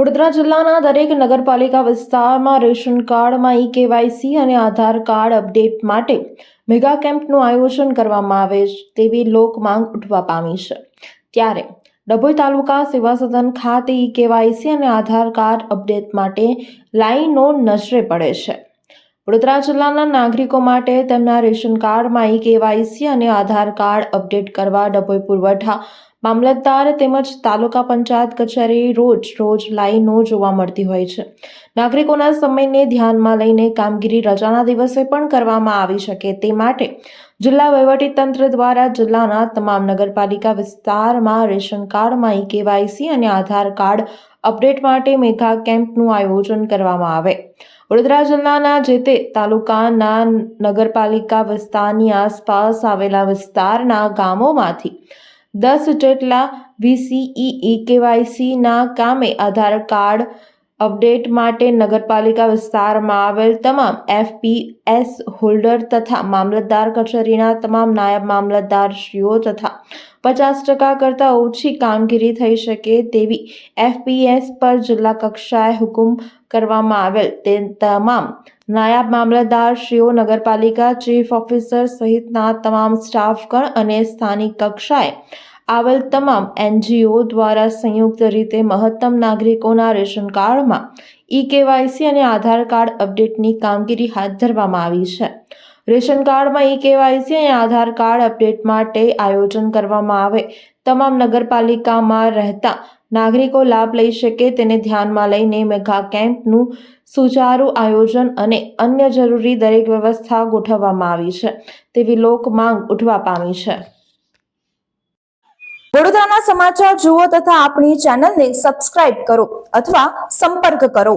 વડોદરા જિલ્લાના દરેક નગરપાલિકા વિસ્તારમાં રેશન કાર્ડમાં ઈ-કેવાયસી અને આધાર કાર્ડ અપડેટ માટે મેગા કેમ્પનું આયોજન કરવામાં આવે તેવી લોક માંગ ઉઠવા પામી છે। ત્યારે ડભોઈ તાલુકા સેવા સદન ખાતે ઈ-કેવાયસી અને આધાર કાર્ડ અપડેટ માટે લાઈનો નજરે પડે છે। વડોદરા જિલ્લાના નાગરિકો માટે તેમના રેશન કાર્ડમાં ઈ-કેવાયસી અને આધાર કાર્ડ અપડેટ કરવા ડભોઈ પુરવઠા મામલતદાર તેમજ તાલુકા પંચાયત કચેરી રોજ લાઈનો જોવા મળતી હોય છે। નાગરિકોના સમયને ધ્યાનમાં લઈને કામગીરી રજાના દિવસે પણ કરવામાં આવી શકે તે માટે જિલ્લા વહીવટીતંત્ર દ્વારા જિલ્લાના તમામ નગરપાલિકા વિસ્તારમાં રેશન કાર્ડમાં ઈ-કેવાયસી અને આધાર કાર્ડ અપડેટ માટે મેગા કેમ્પનું આયોજન કરવામાં આવે। વડોદરા જિલ્લાના જે તે તાલુકાના નગરપાલિકા વિસ્તારની આસપાસ આવેલા વિસ્તારના ગામોમાંથી 10 જેટલા VCE ઈ-કેવાયસીના કામે આધાર કાર્ડ અપડેટ માટે નગરપાલિકા વિસ્તારમાં આવેલ તમામ FPS હોલ્ડર તથા મામલતદાર કચેરીના તમામ નાયબ મામલતદારશ્રીઓ તથા 50% કરતાં ઓછી કામગીરી થઈ શકે તેવી FPS પર જિલ્લા કક્ષાએ હુકમ કરવામાં આવેલ તે તમામ નાયબ મામલતદારશ્રીઓ, નગરપાલિકા ચીફ ઓફિસર સહિતના તમામ સ્ટાફગણ અને સ્થાનિક કક્ષાએ આવેલ તમામ NGO દ્વારા સંયુક્ત રીતે મહત્તમ નાગરિકોના રેશન કાર્ડમાં ઈ-કેવાયસી અને આધાર કાર્ડ અપડેટની કામગીરી હાથ ધરવામાં આવી છે। રેશન કાર્ડમાં ઈ-કેવાયસી અને આધાર કાર્ડ અપડેટ માટે આયોજન કરવામાં આવે તમામ નગરપાલિકામાં રહેતા નાગરિકો લાભ લઈ શકે તેને ધ્યાનમાં લઈને મેગા કેમ્પનું સુચારું આયોજન અને અન્ય જરૂરી દરેક વ્યવસ્થા ગોઠવવામાં આવી છે તેવી લોક માંગ ઉઠવા પામી છે। વડોદરાના સમાચાર જુઓ તથા આપણી ચેનલને સબસ્ક્રાઇબ કરો અથવા સંપર્ક કરો।